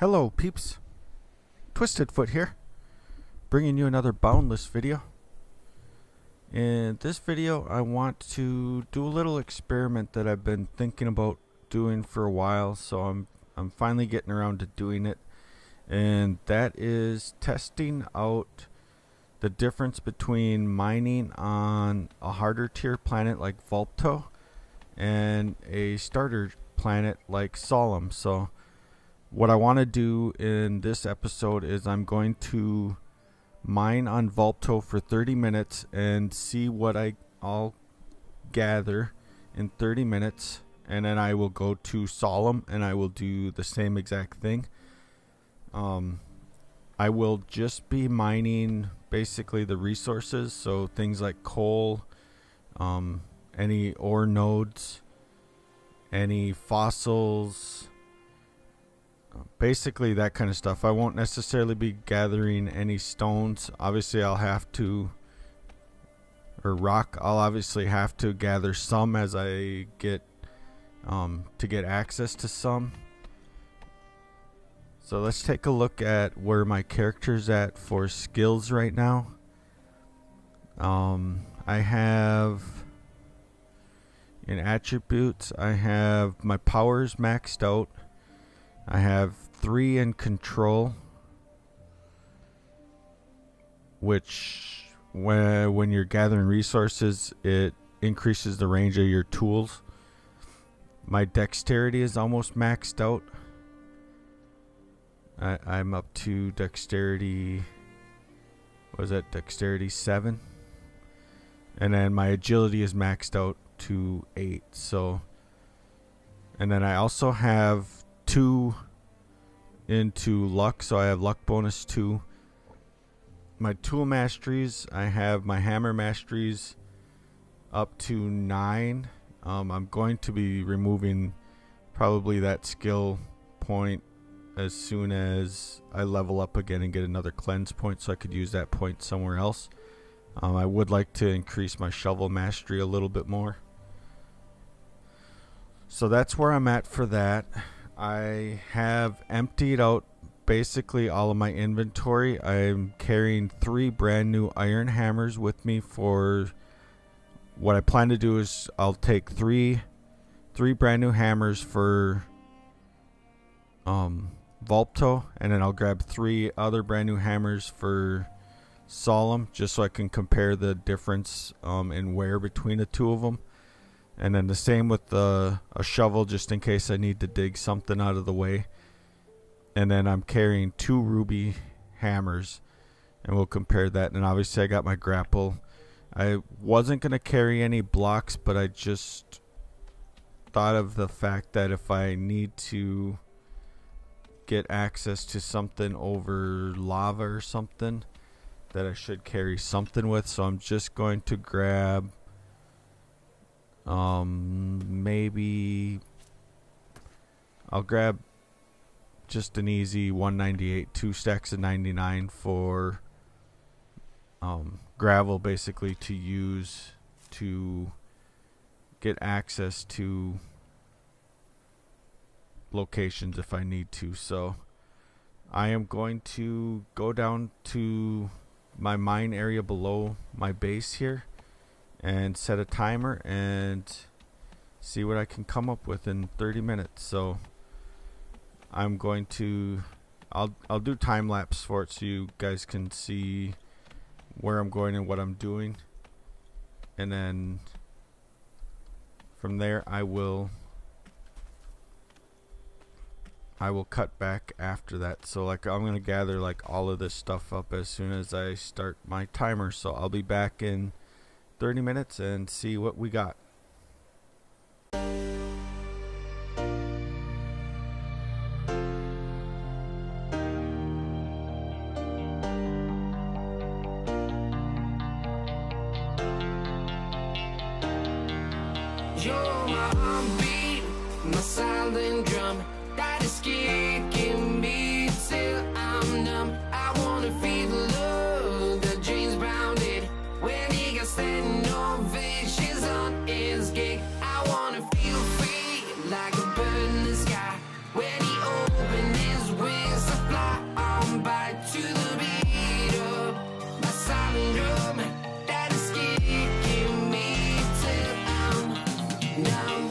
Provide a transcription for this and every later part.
Hello peeps, Twisted Foot here, bringing you another Boundless video. In this video I want to do a little experiment that I've been thinking about doing for a while, so I'm finally getting around to doing it, and that is testing out the difference between mining on a harder tier planet like Vulpto and a starter planet like Solum. So what I want to do in this episode is I'm going to mine on Vulpto for 30 minutes and see what I'll gather in 30 minutes, and then I will go to Solum and I will do the same exact thing. I will just be mining basically the resources, so things like coal, any ore nodes, any fossils, basically that kind of stuff. I won't necessarily be gathering any stones. Obviously I'll have to, or rock, I'll obviously have to gather some as I get to get access to some. So let's take a look at where my character's at for skills right now. I have in attributes, I have my powers maxed out. I have 3 in control, which when you're gathering resources, it increases the range of your tools. My dexterity is almost maxed out. I'm up to dexterity, what is that, dexterity 7, and then my agility is maxed out to 8. So, and then I also have 2 into luck, so I have luck bonus 2. My tool masteries, I have my hammer masteries up to 9. I'm going to be removing probably that skill point as soon as I level up again and get another cleanse point, so I could use that point somewhere else. I would like to increase my shovel mastery a little bit more. So that's where I'm at for that. I have emptied out basically all of my inventory. I'm carrying 3 brand new iron hammers with me. For what I plan to do is I'll take three brand new hammers for Vulpto, and then I'll grab 3 other brand new hammers for Solum, just so I can compare the difference in wear between the two of them. And then the same with a shovel, just in case I need to dig something out of the way. And then I'm carrying 2 ruby hammers, and we'll compare that. And obviously I got my grapple. I wasn't going to carry any blocks, but I just thought of the fact that if I need to get access to something over lava or something, that I should carry something with. So I'm just going to grab maybe I'll grab just an easy 198, 2 stacks of 99 for gravel, basically to use to get access to locations if I need to. So I am going to go down to my mine area below my base here and set a timer and see what I can come up with in 30 minutes. So I'm going to I'll do time lapse for it so you guys can see where I'm going and what I'm doing, and then from there I will cut back after that. So like I'm gonna gather like all of this stuff up as soon as I start my timer. So I'll be back in 30 minutes and see what we got. You're my heartbeat, my silent drum that is kicking me till I'm numb. I wanna feel the love that James Brown did when he got standing ovations on his gig. I wanna feel free like a bird in the sky when he opened his wings to fly on by to the beat of my silent drum that is kicking me till I'm numb.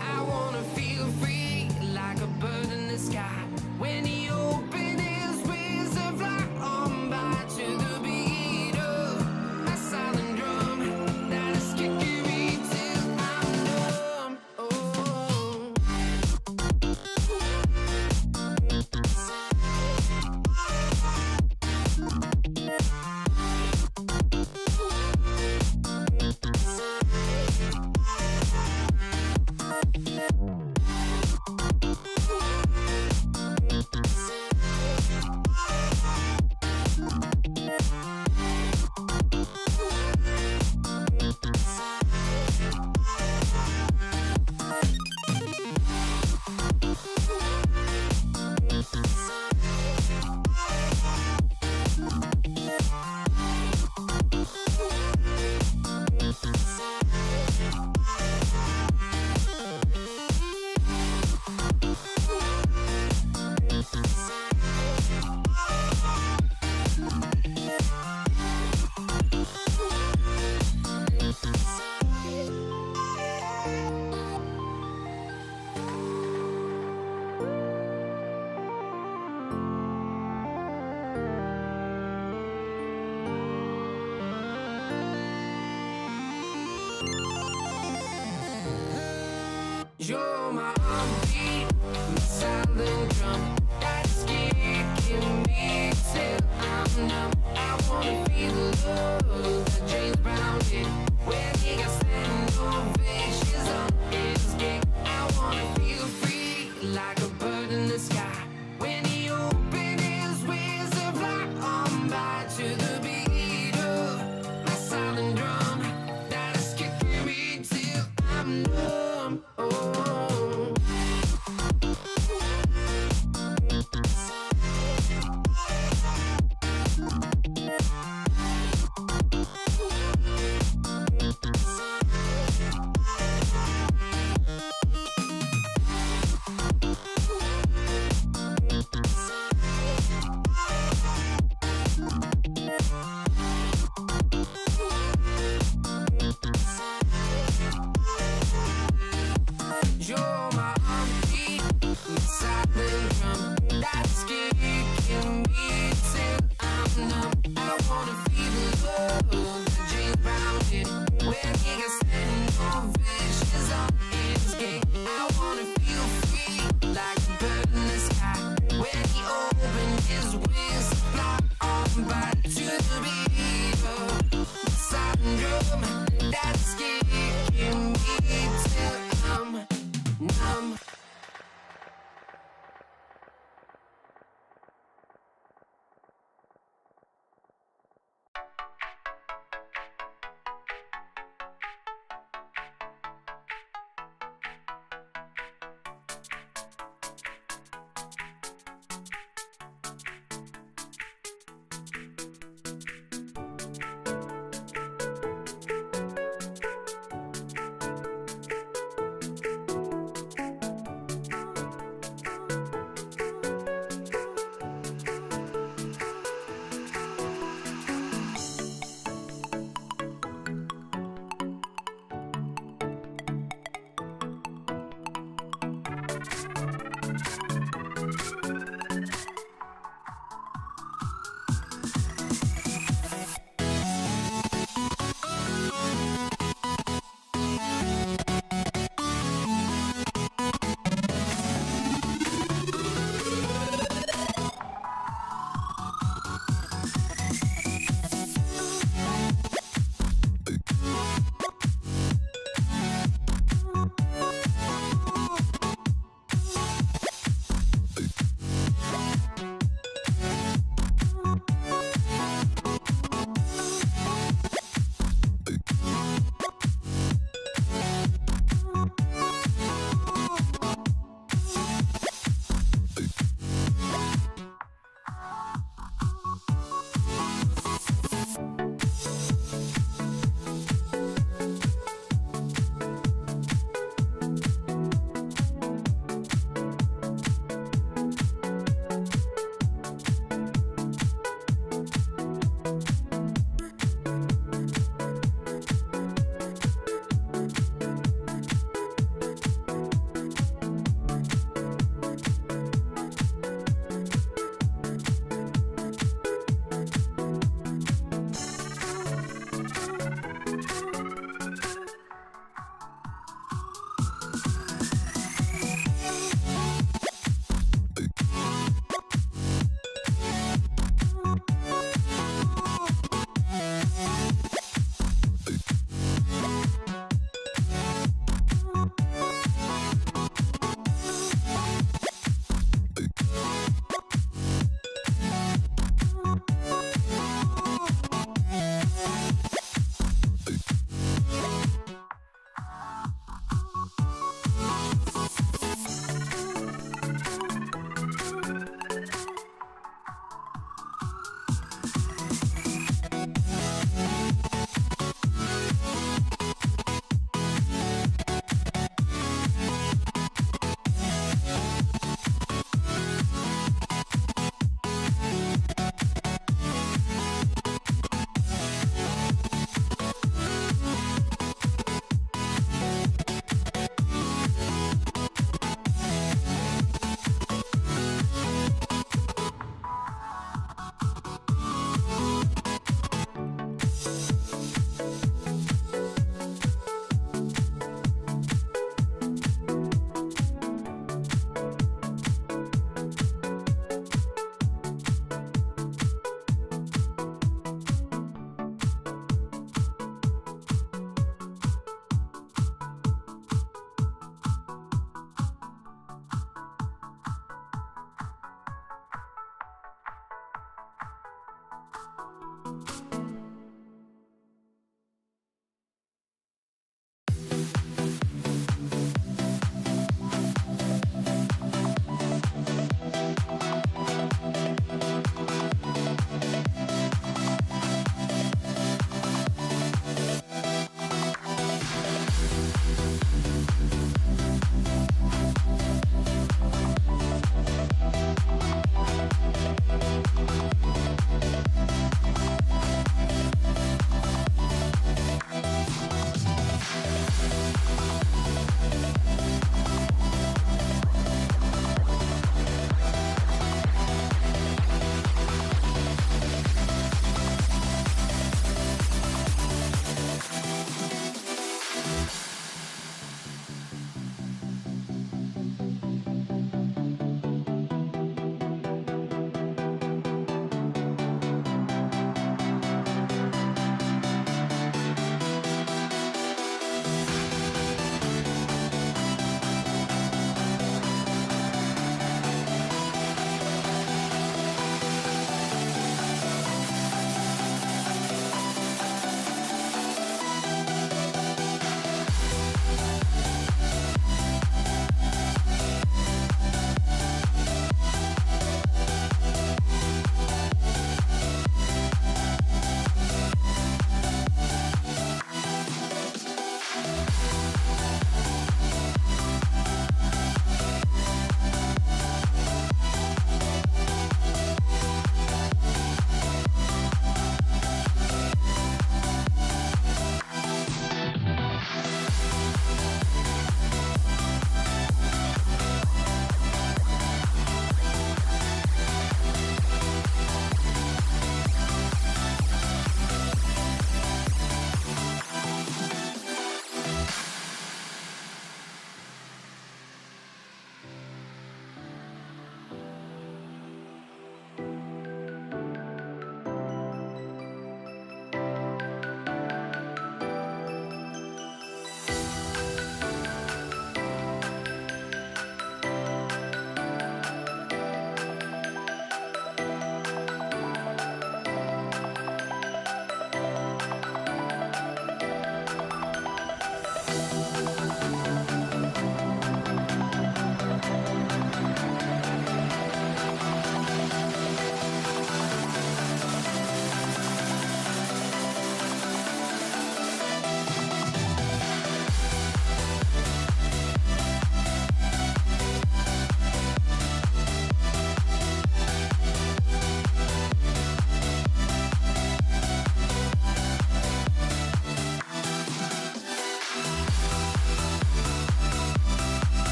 I wanna feel free like a bird in the sky when he opened his wings and fly on by to the beat of a silent drum that is kicking me till I'm numb. Oh. You're my heartbeat, my silent drum that's kicking me till I'm numb. I wanna feel the love that James Brown did when he got standing ovations on his gig. I wanna feel free like a bird in the sky when he opened his wings and fly on by to the beat of my silent drum that is kicking me till I'm numb. Oh.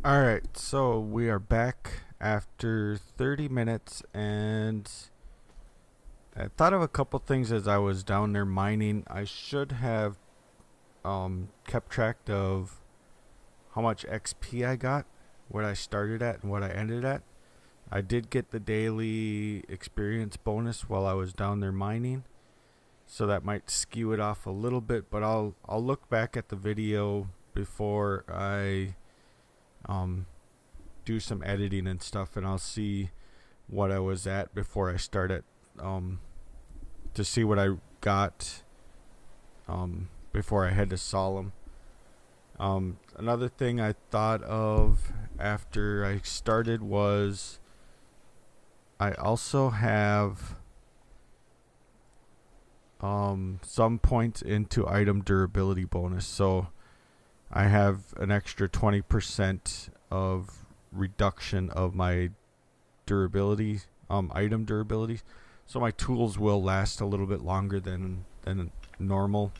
Alright, so we are back after 30 minutes, and I thought of a couple things as I was down there mining. I should have kept track of how much XP I got, what I started at and what I ended at. I did get the daily experience bonus while I was down there mining, so that might skew it off a little bit, but I'll look back at the video before I do some editing and stuff, and I'll see what I was at before I start it, to see what I got before I head to Solum. Another thing I thought of after I started was I also have some points into item durability bonus, so I have an extra 20% of reduction of my durability, item durability, so my tools will last a little bit longer than normal.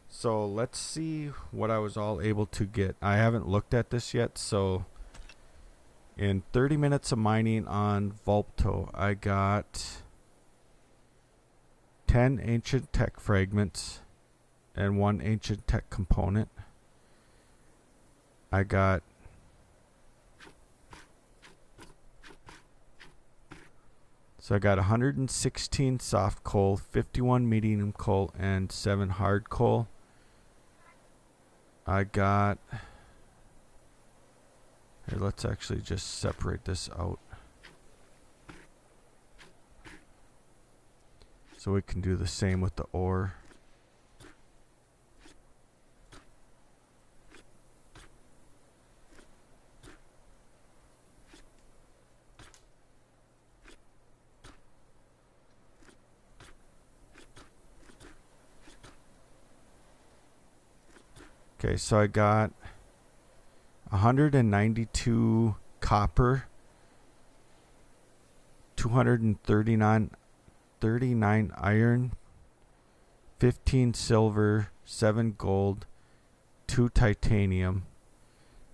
So let's see what I was all able to get. I haven't looked at this yet, so in 30 minutes of mining on Vulpto, I got 10 ancient tech fragments and 1 ancient tech component. I got I got 116 soft coal, 51 medium coal, and 7 hard coal. I got, here, let's actually just separate this out so we can do the same with the ore. Okay, so I got 192 copper, 239 iron, 15 silver, 7 gold, 2 titanium.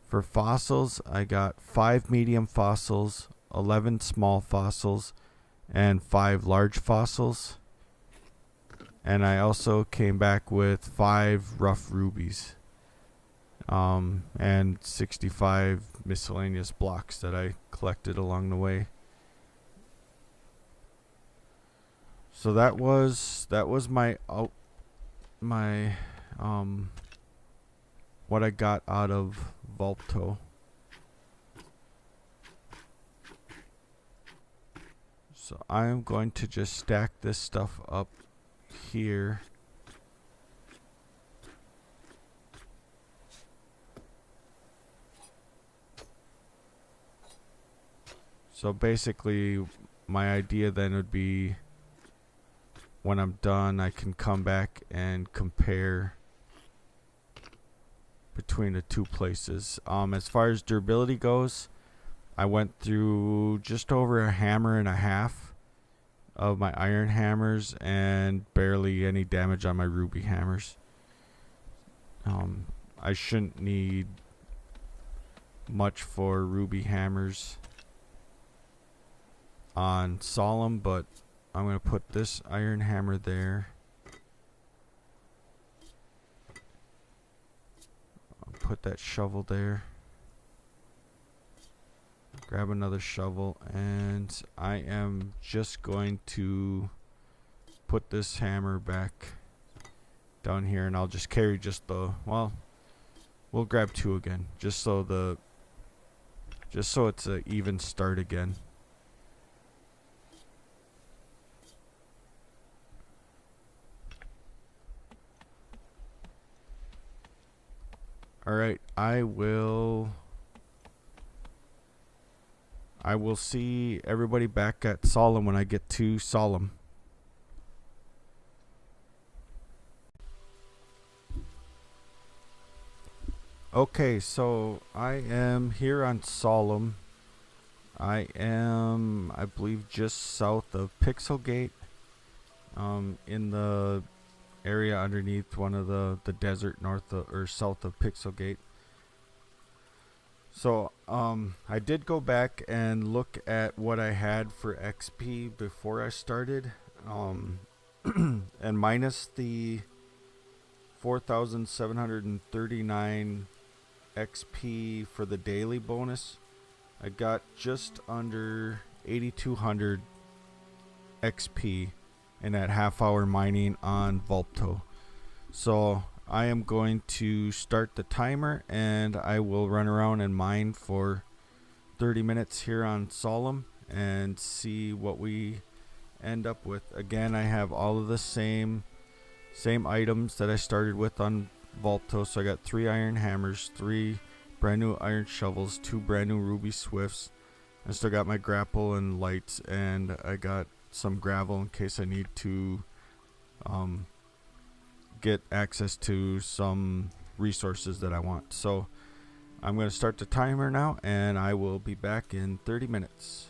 For fossils, I got 5 medium fossils, 11 small fossils, and 5 large fossils. And I also came back with 5 rough rubies. And 65 miscellaneous blocks that I collected along the way. So that was my what I got out of Vulpto. So I am going to just stack this stuff up here. So basically, my idea then would be, when I'm done, I can come back and compare between the two places. As far as durability goes, I went through just over a hammer and a half of my iron hammers and barely any damage on my ruby hammers. I shouldn't need much for ruby hammers on Solum, but I'm going to put this iron hammer there. I'll put that shovel there. Grab another shovel, and I am just going to put this hammer back down here, and I'll just carry just the, well, we'll grab 2 again, just so it's an even start again. Alright, I will see everybody back at Solum when I get to Solum. Okay, so I am here on Solum. I am, I believe, just south of Pixelgate, in the area underneath one of the desert north of, or south of Pixelgate. So I did go back and look at what I had for XP before I started, and minus the 4,739 XP for the daily bonus, I got just under 8,200 XP in that half-hour mining on Vulpto. So I am going to start the timer, and I will run around and mine for 30 minutes here on Solum and see what we end up with. Again, I have all of the same items that I started with on Vulpto. So I got 3 iron hammers, 3 brand new iron shovels, 2 brand new ruby swifts. I still got my grapple and lights, and I got some gravel in case I need to get access to some resources that I want. So I'm going to start the timer now, and I will be back in 30 minutes.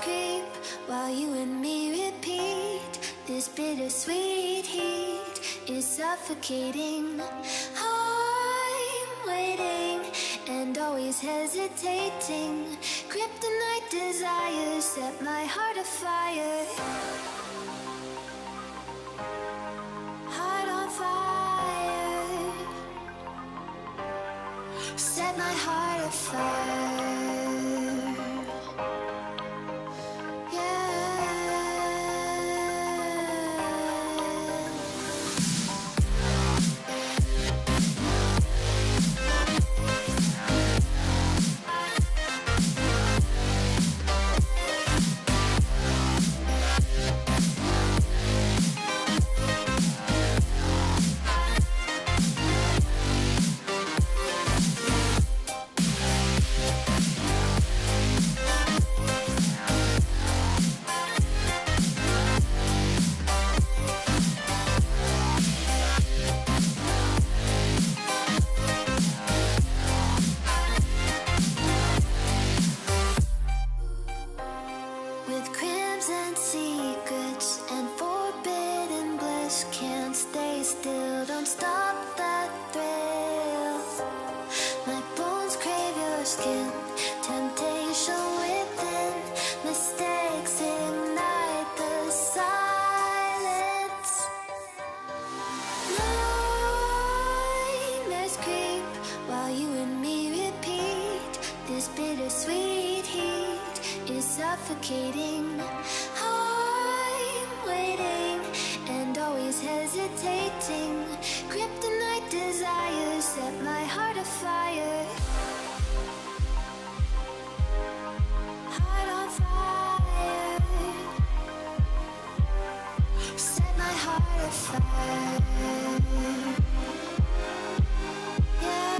creep while you and me repeat. This bittersweet heat is suffocating. I'm waiting and always hesitating. Kryptonite desires set my heart afire. Heart on fire. Set my heart afire. With crimson secrets and forbidden bliss, can't stay still, don't stop that thrill. My bones crave your skin, temptation within, mistakes ignite the silence. Nightmares creep while you and me repeat. This bittersweet heat is suffocating. I'm waiting and always hesitating. Kryptonite desires set my heart afire. Heart on fire. Set my heart afire. Yeah.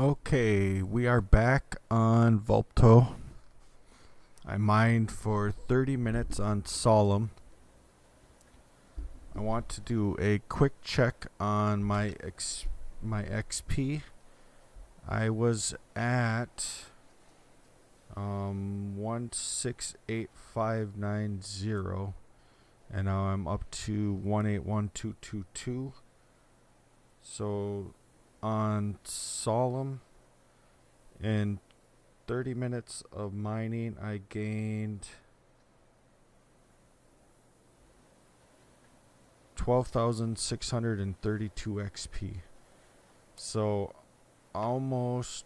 Okay, we are back on Vulpto. I mined for 30 minutes on Solum. I want to do a quick check on my XP. I was at 168590, and now I'm up to 181222. So on Solum, in 30 minutes of mining, I gained 12,632 XP. So almost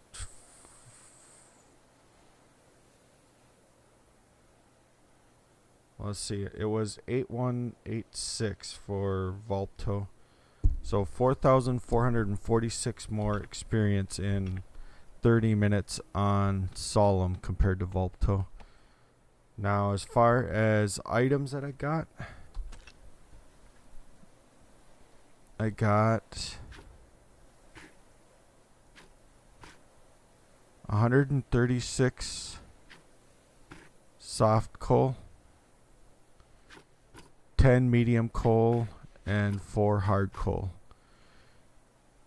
let's see, it was 8186 for Vulpto. So 4,446 more experience in 30 minutes on Solum compared to Vulpto. Now, as far as items that I got 136 soft coal, 10 medium coal, and 4 hard coal.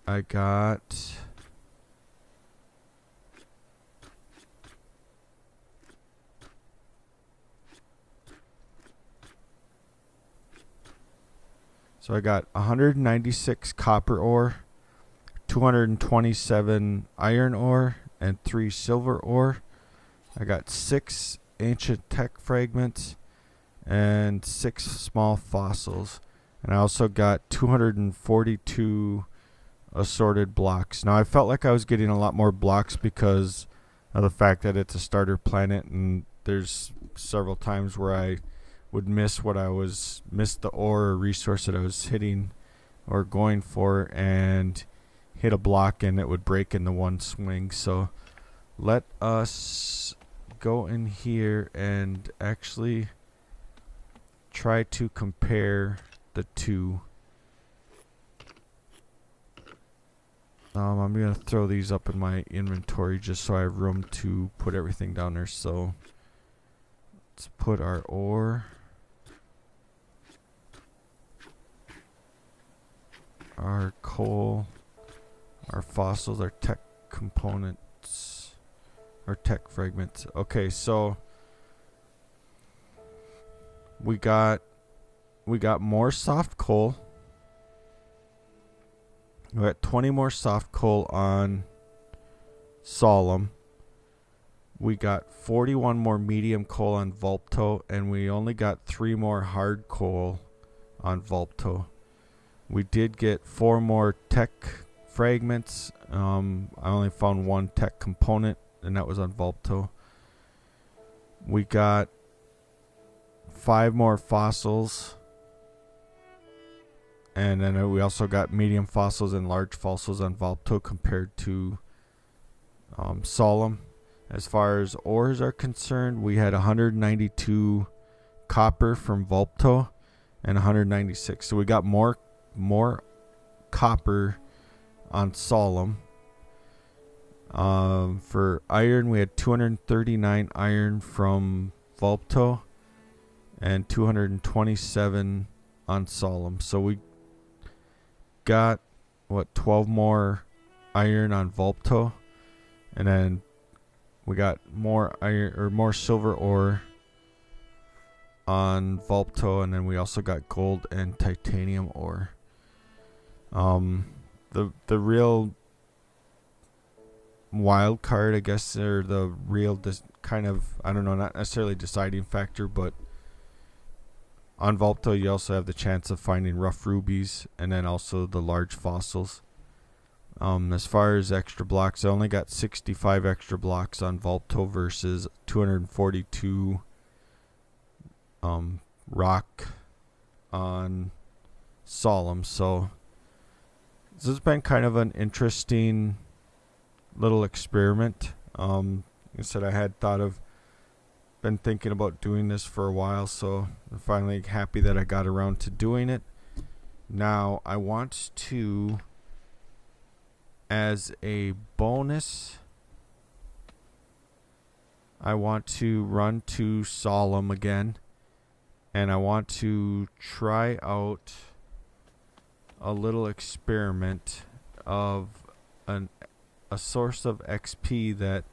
I got So I got 196 copper ore, 227 iron ore, and 3 silver ore. I got 6 ancient tech fragments and 6 small fossils. And I also got 242 assorted blocks. Now I felt like I was getting a lot more blocks because of the fact that it's a starter planet, and there's several times where I would miss the ore or resource that I was hitting or going for, and hit a block and it would break in the one swing. So let us go in here and actually try to compare the two. I'm going to throw these up in my inventory just so I have room to put everything down there. So let's put our ore, our coal, our fossils, our tech components, our tech fragments. Okay, so we got more soft coal. We got 20 more soft coal on Solum. We got 41 more medium coal on Vulpto, and we only got 3 more hard coal on Vulpto. We did get 4 more tech fragments. I only found 1 tech component, and that was on Vulpto. We got 5 more fossils. And then we also got medium fossils and large fossils on Vulpto compared to Solum. As far as ores are concerned, we had 192 copper from Vulpto and 196. So we got more copper on Solum. For iron, we had 239 iron from Vulpto and 227 on Solum. So we got 12 more iron on Vulpto, and then we got more iron or more silver ore on Vulpto, and then we also got gold and titanium ore. The real wild card, I guess, or the real kind of, I don't know, not necessarily deciding factor, but on Vulpto you also have the chance of finding rough rubies and then also the large fossils. As far as extra blocks, I only got 65 extra blocks on Vulpto versus 242 rock on Solum. So this has been kind of an interesting little experiment. Like I said, I had been thinking about doing this for a while, so I'm finally happy that I got around to doing it. Now I want to as a bonus, I want to run to Solum again, and I want to try out a little experiment of a source of XP that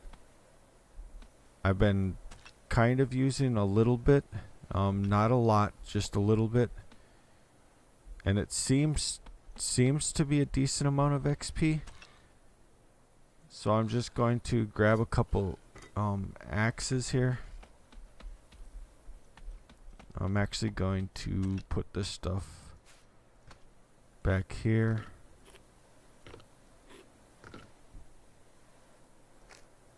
I've been kind of using a little bit, not a lot, just a little bit, and it seems to be a decent amount of XP. So I'm just going to grab a couple axes here. I'm actually going to put this stuff back here.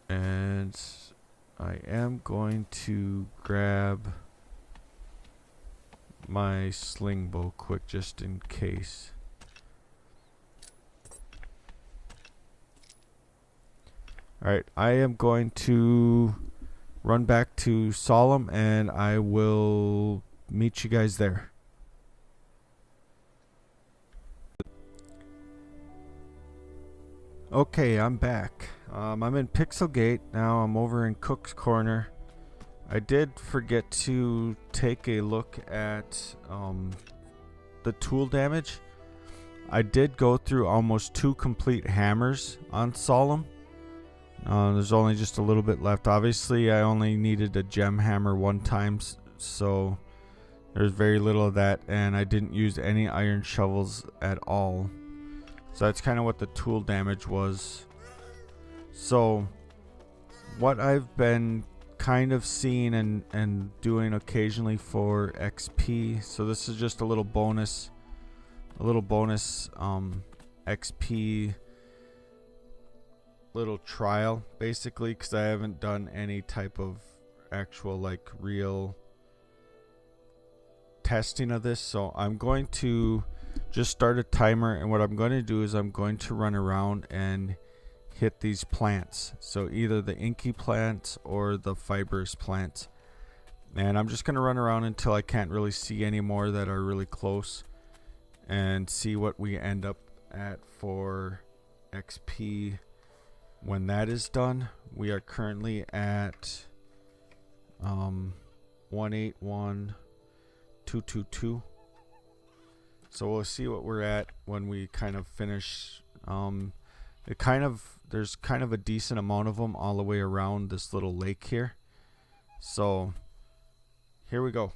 And I am going to grab my sling bow quick just in case. Alright, I am going to run back to Solum and I will meet you guys there. Okay, I'm back. I'm in Pixelgate now. I'm over in Cook's Corner. I did forget to take a look at the tool damage. I did go through almost 2 complete hammers on Solum. There's only just a little bit left. Obviously, I only needed a gem hammer 1 time, so there's very little of that, and I didn't use any iron shovels at all. So that's kind of what the tool damage was. So what I've been kind of seeing and doing occasionally for XP, so this is just a little bonus XP little trial basically, because I haven't done any type of actual like real testing of this. So I'm going to just start a timer, and what I'm going to do is I'm going to run around and hit these plants, so either the inky plants or the fibrous plants, and I'm just going to run around until I can't really see any more that are really close, and see what we end up at for XP when that is done. We are currently at 181,222. So we'll see what we're at when we kind of finish. There's kind of a decent amount of them all the way around this little lake here. So here we go.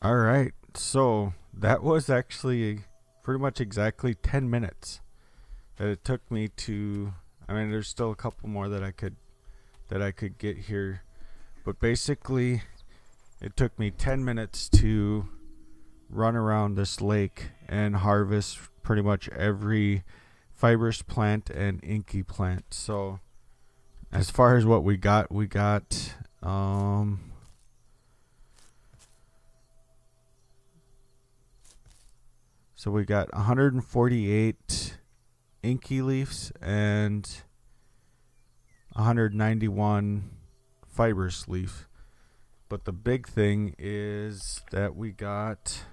All right, so that was actually pretty much exactly 10 minutes that it took me to. I mean, there's still a couple more that I could get here, but basically it took me 10 minutes to run around this lake and harvest pretty much every fibrous plant and inky plant. So as far as what we got so we got 148 inky leaves and 191 fibrous leaf. But the big thing is that we got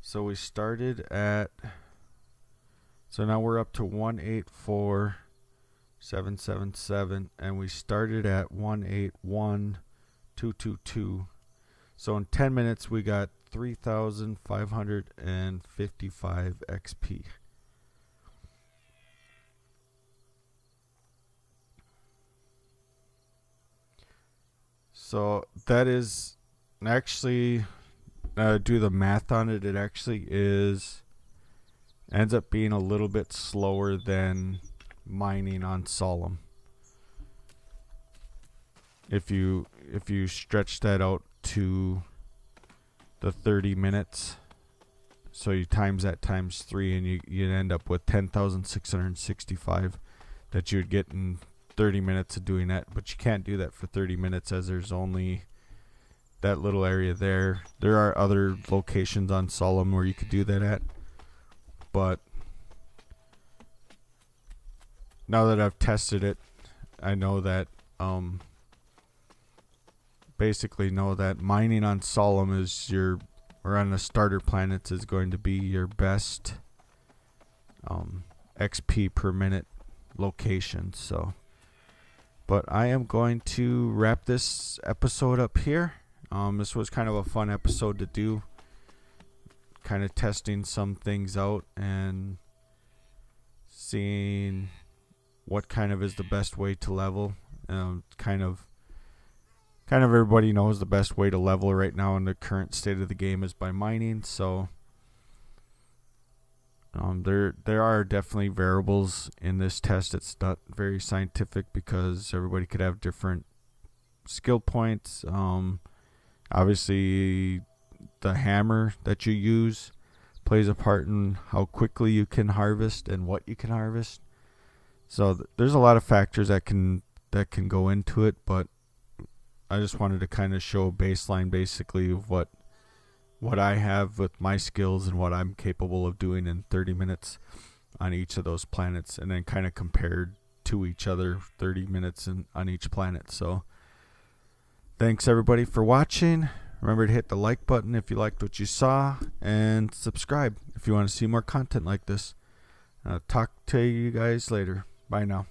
so we started at, so now we're up to 184,777 and we started at 181,222. So in 10 minutes we got 3,555 XP. So that is actually, do the math on it, it actually ends up being a little bit slower than mining on Solum. If you stretch that out to the 30 minutes, so you times that times 3 and you end up with 10,665 that you'd get in 30 minutes of doing that. But you can't do that for 30 minutes as there's only that little area there. There are other locations on Solum where you could do that at, but now that I've tested it, I know that basically know that mining on Solum is or on the starter planets is going to be your best XP per minute location. So, but I am going to wrap this episode up here. This was kind of a fun episode to do, kind of testing some things out and seeing what kind of is the best way to level. Kind of everybody knows the best way to level right now in the current state of the game is by mining. So there are definitely variables in this test. It's not very scientific because everybody could have different skill points. Obviously the hammer that you use plays a part in how quickly you can harvest and what you can harvest. So there's a lot of factors that can go into it, but I just wanted to kind of show a baseline basically of what I have with my skills and what I'm capable of doing in 30 minutes on each of those planets, and then kind of compared to each other 30 minutes on each planet. So thanks everybody for watching. Remember to hit the like button if you liked what you saw, and subscribe if you want to see more content like this. Talk to you guys later. Bye now.